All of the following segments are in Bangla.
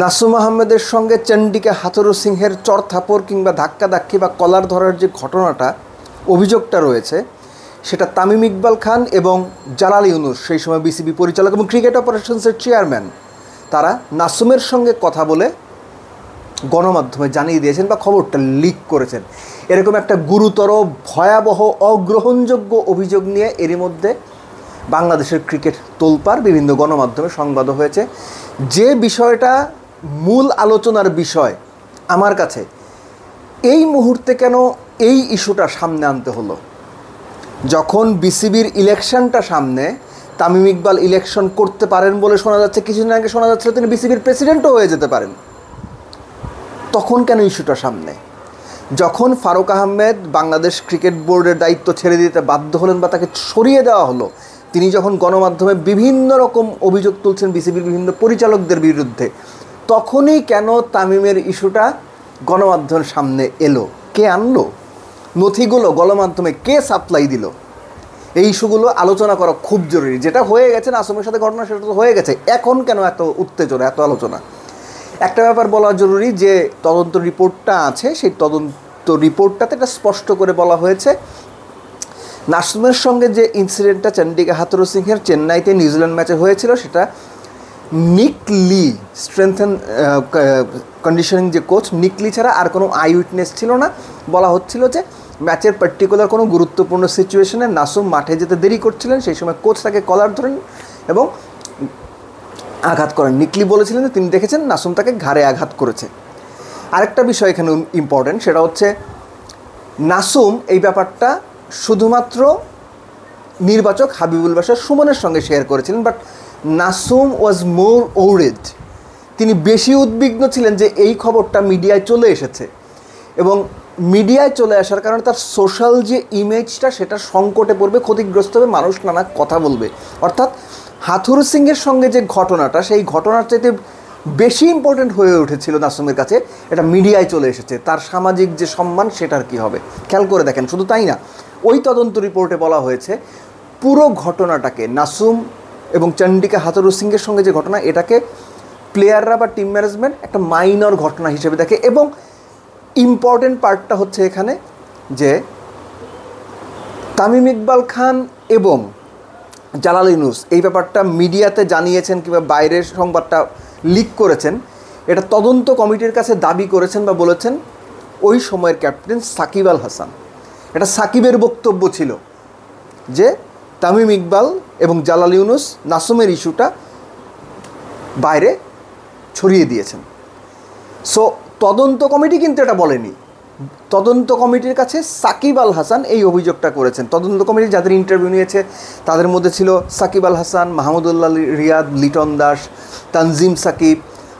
নাসুম আহমেদের সঙ্গে চন্ডিকা হাথুরু সিংহের চড়থাপড় কিংবা ধাক্কাধাক্কি বা কলার ধরার যে ঘটনাটা, অভিযোগটা রয়েছে, সেটা তামিম ইকবাল খান এবং জালাল ইউনুস, সেই সময় বিসিবি পরিচালক এবং ক্রিকেট অপারেশনসের চেয়ারম্যান, তারা নাসুমের সঙ্গে কথা বলে গণমাধ্যমে জানিয়ে দিয়েছেন বা খবরটা লিক করেছেন। এরকম একটা গুরুতর, ভয়াবহ, অগ্রহণযোগ্য অভিযোগ নিয়ে এরই মধ্যে বাংলাদেশের ক্রিকেট তোলপাড়, বিভিন্ন গণমাধ্যমে সংবাদও হয়েছে। যে বিষয়টা মূল আলোচনার বিষয় আমার কাছে, এই মুহূর্তে কেন এই ইস্যুটা সামনে আনতে হলো? যখন বিসিবির ইলেকশনটা সামনে, তামিম ইকবাল ইলেকশন করতে পারেন বলে শোনা যাচ্ছে, কিছুদিন আগে শোনা যাচ্ছিল তিনি বিসিবির প্রেসিডেন্টও হয়ে যেতে পারেন, তখন কেন ইস্যুটা সামনে? যখন ফারুক আহমেদ বাংলাদেশ ক্রিকেট বোর্ডের দায়িত্ব ছেড়ে দিতে বাধ্য হলেন বা তাকে সরিয়ে দেওয়া হলো, তিনি যখন গণমাধ্যমে বিভিন্ন রকম অভিযোগ তুলছেন বিসিবির বিভিন্ন পরিচালকদের বিরুদ্ধে, তখনই কেন তামিমের ইস্যুটা গণমাধ্যমের সামনে এলো? কে আনলো? নথিগুলো গণমাধ্যমে কে সাপ্লাই দিল? এই ইস্যুগুলো আলোচনা করা খুব জরুরি। যেটা হয়ে গেছে নাসুমের সাথে ঘটনা, সেটা তো হয়ে গেছে, এখন কেন এত উত্তেজনা, এত আলোচনা? একটা ব্যাপার বলা জরুরি, যে তদন্ত রিপোর্টটা আছে, সেই তদন্ত রিপোর্টটাতে এটা স্পষ্ট করে বলা হয়েছে, নাসুমের সঙ্গে যে ইনসিডেন্টটা চন্ডিকা হাথুরু সিংহের চেন্নাইতে নিউজিল্যান্ড ম্যাচে হয়েছিল, সেটা নিক লি, স্ট্রেংথ অ্যান্ড কন্ডিশনিং যে কোচ, নিক লি ছাড়া আর কোনো আই উইটনেস ছিল না। বলা হচ্ছিল যে ম্যাচের পার্টিকুলার কোনো গুরুত্বপূর্ণ সিচুয়েশনে নাসুম মাঠে যেতে দেরি করছিলেন, সেই সময় কোচ তাকে কলার ধরেন এবং আঘাত করেন। নিকলি বলেছিলেন যে তিনি দেখেছেন নাসুম তাকে ঘাড়ে আঘাত করেছে। আরেকটা বিষয় এখানে ইম্পর্টেন্ট, সেটা হচ্ছে নাসুম এই ব্যাপারটা শুধুমাত্র নির্বাচক হাবিবুল বাশার সুমনের সঙ্গে শেয়ার করেছিলেন, বাট নাসুম ওয়াজ মোর ওরেড। তিনি বেশি উদ্বিগ্ন ছিলেন যে এই খবরটা মিডিয়ায় চলে এসেছে এবং মিডিয়ায় চলে আসার কারণে তার সোশ্যাল যে ইমেজটা, সেটা সংকটে পড়বে, ক্ষতিগ্রস্ত হবে, মানুষ নানা কথা বলবে। অর্থাৎ হাথুরু সিংয়ের সঙ্গে যে ঘটনাটা, সেই ঘটনার চাইতে বেশি ইম্পর্টেন্ট হয়ে উঠেছিল নাসুমের কাছে, এটা মিডিয়ায় চলে এসেছে, তার সামাজিক যে সম্মান সেটার কি হবে? খেয়াল করে দেখেন। শুধু তাই না, ওই তদন্ত রিপোর্টে বলা হয়েছে পুরো ঘটনাটাকে, নাসুম এবং চন্ডিকা হাথুরু সিংয়ের সঙ্গে যে ঘটনা, এটাকে প্লেয়াররা বা টিম ম্যানেজমেন্ট একটা মাইনর ঘটনা হিসেবে দেখে। এবং ইম্পর্টেন্ট পার্টটা হচ্ছে এখানে যে তামিম ইকবাল খান এবং জালাল ইউনুস এই ব্যাপারটা মিডিয়াতে জানিয়েছেন কিংবা বাইরের সংবাদটা লিক করেছেন, এটা তদন্ত কমিটির কাছে দাবি করেছেন বা বলেছেন ওই সময়ের ক্যাপ্টেন সাকিব আল হাসান। এটা সাকিবের বক্তব্য ছিল যে তামিম ইকবাল এবং জালাল ইউনুস নাসুমের ইস্যুটা বাইরে ছড়িয়ে দিয়েছেন। সো তদন্ত কমিটি কিন্তু এটা বলেনি, তদন্ত কমিটির কাছে সাকিব আল হাসান এই অভিযোগটা করেছেন। তদন্ত কমিটি যাদের ইন্টারভিউ নিয়েছে তাদের মধ্যে ছিল সাকিব আল হাসান, মাহমুদুল্লাহ রিয়াদ, লিটন দাস, তানজিম সাকিব,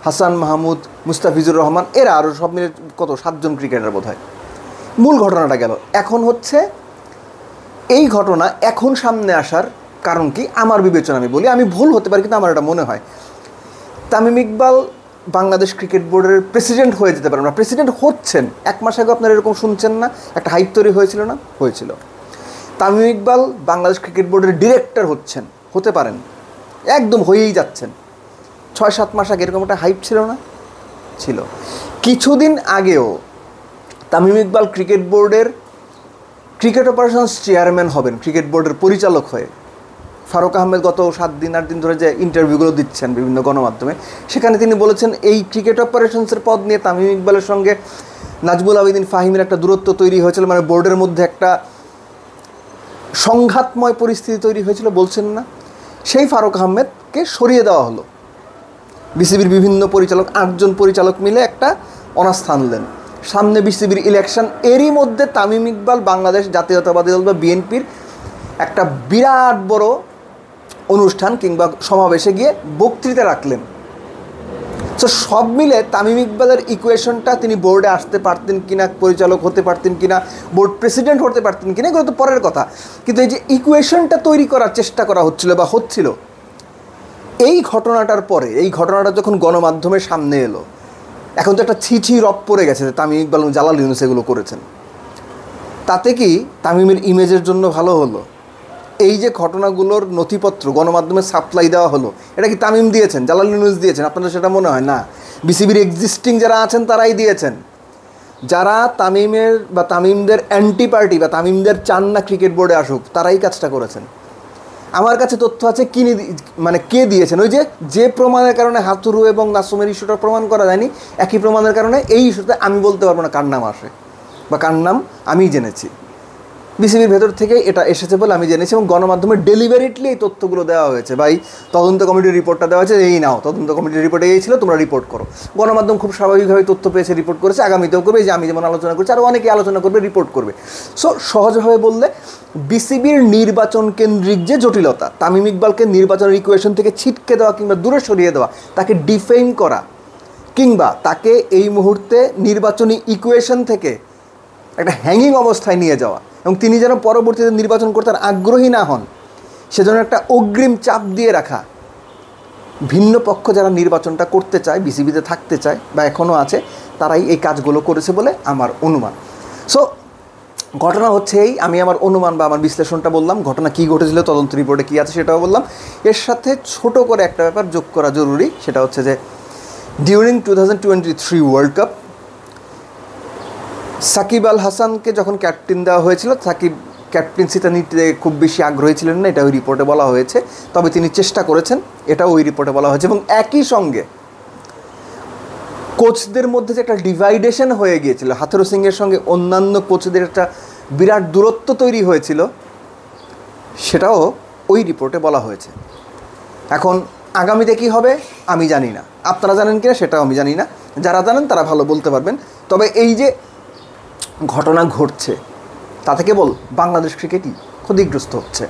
হাসান মাহমুদ, মুস্তাফিজুর রহমান, এরা আরও সব মিলে কত 7 জন ক্রিকেটার বোধ হয়। মূল ঘটনাটা গেল। এখন হচ্ছে এই ঘটনা এখন সামনে আসার কারণ কি? আমার বিবেচনা, আমি বলি, আমি ভুল হতে পারি কিন্তু আমার এটা মনে হয়, তামিম ইকবাল বাংলাদেশ ক্রিকেট বোর্ডের প্রেসিডেন্ট হয়ে যেতে পারেন, না প্রেসিডেন্ট হচ্ছেন। 1 মাস আগে আপনারা এরকম শুনছেন না? একটা হাইপ তৈরি হয়েছিল না? হয়েছিল। তামিম ইকবাল বাংলাদেশ ক্রিকেট বোর্ডের ডিরেক্টর হচ্ছেন, হতে পারেন, একদম হয়েই যাচ্ছেন। 6-7 মাস আগে এরকম একটা হাইপ ছিল না? ছিল। কিছুদিন আগেও তামিম ইকবাল ক্রিকেট বোর্ডের ক্রিকেট অপারেশনস চেয়ারম্যান হবেন, ক্রিকেট বোর্ডের পরিচালক হয়ে। ফারুক আহমেদ গত 7-8 দিন ধরে যে ইন্টারভিউগুলো দিচ্ছেন বিভিন্ন গণমাধ্যমে, সেখানে তিনি বলেছেন এই ক্রিকেট অপারেশনসের পদ নিয়ে তামিম ইকবালের সঙ্গে নাজমুল আবেদিন ফাহিমের একটা দূরত্ব তৈরি হয়েছিল, মানে বোর্ডের মধ্যে একটা সংঘাতময় পরিস্থিতি তৈরি হয়েছিল, বলছেন না? সেই ফারুক আহমেদকে সরিয়ে দেওয়া হলো। বিসিবির বিভিন্ন পরিচালক, 8 জন পরিচালক মিলে একটা অনাস্থা আনলেন। সামনে বিসিবির ইলেকশন, এরই মধ্যে তামিম ইকবাল বাংলাদেশ জাতীয়তাবাদী দল বা বিএনপির একটা বিরাট বড় অনুষ্ঠান কিংবা সমাবেশে গিয়ে বক্তৃতা রাখলেন। তো সব মিলে তামিম ইকবালের ইকুয়েশনটা, তিনি বোর্ডে আসতে পারতেন কিনা, পরিচালক হতে পারতেন কিনা, বোর্ড প্রেসিডেন্ট হতে পারতেন কিনা, এগুলো তো পরের কথা, কিন্তু এই যে ইকুয়েশনটা তৈরি করার চেষ্টা করা হচ্ছিল বা হচ্ছিল, এই ঘটনাটার পরে, এই ঘটনাটা যখন গণমাধ্যমের সামনে এলো, এখন তো একটা ছি রব পড়ে গেছে যে তামিম ইকবাল এবং জালাল ইউনুস এগুলো করেছেন। তাতে কি তামিমের ইমেজের জন্য ভালো হলো? এই যে ঘটনাগুলোর নথিপত্র গণমাধ্যমে সাপ্লাই দেওয়া হলো, এটা কি তামিম দিয়েছেন, জালাল ইউনুস দিয়েছেন? আপনাদের সেটা মনে হয় না? বিসিবির এক্সিস্টিং যারা আছেন তারাই দিয়েছেন। যারা তামিমের বা তামিমদের অ্যান্টি পার্টি বা তামিমদের চান না ক্রিকেট বোর্ডে আসুক, তারাই কাজটা করেছেন। আমার কাছে তথ্য আছে মানে কে দিয়েছেন। ওই যে প্রমাণের কারণে হাতুরু এবং নাসুমের ইস্যুটা প্রমাণ করা যায়নি, একই প্রমাণের কারণে এই ইস্যুতে আমি বলতে পারবো না কার নাম আসে বা কার নাম আমি জেনেছি। বিসিবির ভেতর থেকে এটা এসেছে বলে আমি জেনেছি এবং গণমাধ্যমে ডেলিভারিটলি এই তথ্যগুলো দেওয়া হয়েছে। ভাই তদন্ত কমিটির রিপোর্টটা দেওয়া হয়েছে, এই নাও তদন্ত কমিটির রিপোর্টে এই ছিল, তোমরা রিপোর্ট করো। গণমাধ্যম খুব স্বাভাবিকভাবে তথ্য পেয়েছে, রিপোর্ট করেছে, আগামীতেও করবে। যে আমি যেমন আলোচনা করছি আরও অনেকে আলোচনা করবে, রিপোর্ট করবে। সো সহজভাবে বললে বিসিবির নির্বাচন কেন্দ্রিক যে জটিলতা, তামিম ইকবালকে নির্বাচনের ইকুয়েশন থেকে ছিটকে দেওয়া কিংবা দূরে সরিয়ে দেওয়া, তাকে ডিফেম করা কিংবা তাকে এই মুহূর্তে নির্বাচনী ইকুয়েশন থেকে একটা হ্যাঙ্গিং অবস্থায় নিয়ে যাওয়া এবং তিনি যেন পরবর্তীতে নির্বাচন করতে আগ্রহী না হন, সেজন্য একটা অগ্রিম চাপ দিয়ে রাখা। ভিন্ন পক্ষ যারা নির্বাচনটা করতে চায়, বিসিবিতে থাকতে চায় বা এখনও আছে, তারাই এই কাজগুলো করেছে বলে আমার অনুমান। সো ঘটনা হচ্ছে এই, আমি আমার অনুমান বা আমার বিশ্লেষণটা বললাম। ঘটনা কী ঘটেছিল, তদন্ত রিপোর্টে কী আছে সেটাও বললাম। এর সাথে ছোট করে একটা ব্যাপার যোগ করা জরুরি, সেটা হচ্ছে যে during 2023 world cup Shakib Al হাসানকে যখন ক্যাপ্টেন দেওয়া হয়েছিল, সাকিব ক্যাপ্টেন্সিটা নিতে খুব বেশি আগ্রহী ছিলেন না, এটা ওই রিপোর্টে বলা হয়েছে। তবে তিনি চেষ্টা করেছেন, এটাও ওই রিপোর্টে বলা হয়েছে। এবং একই সঙ্গে কোচদের মধ্যে যে একটা ডিভাইডেশন হয়ে গিয়েছিল, হাথুরু সিংয়ের সঙ্গে অন্যান্য কোচদের একটা বিরাট দূরত্ব তৈরি হয়েছিল, সেটাও ওই রিপোর্টে বলা হয়েছে। এখন আগামীতে কী হবে আমি জানি না, আপনারা জানেন কিনা সেটাও আমি জানি না। যারা জানেন তারা ভালো বলতে পারবেন। তবে এই যে ঘটনা ঘটছে তাতে কেবল বাংলাদেশ ক্রিকেটই ক্ষতিগ্রস্ত হচ্ছে।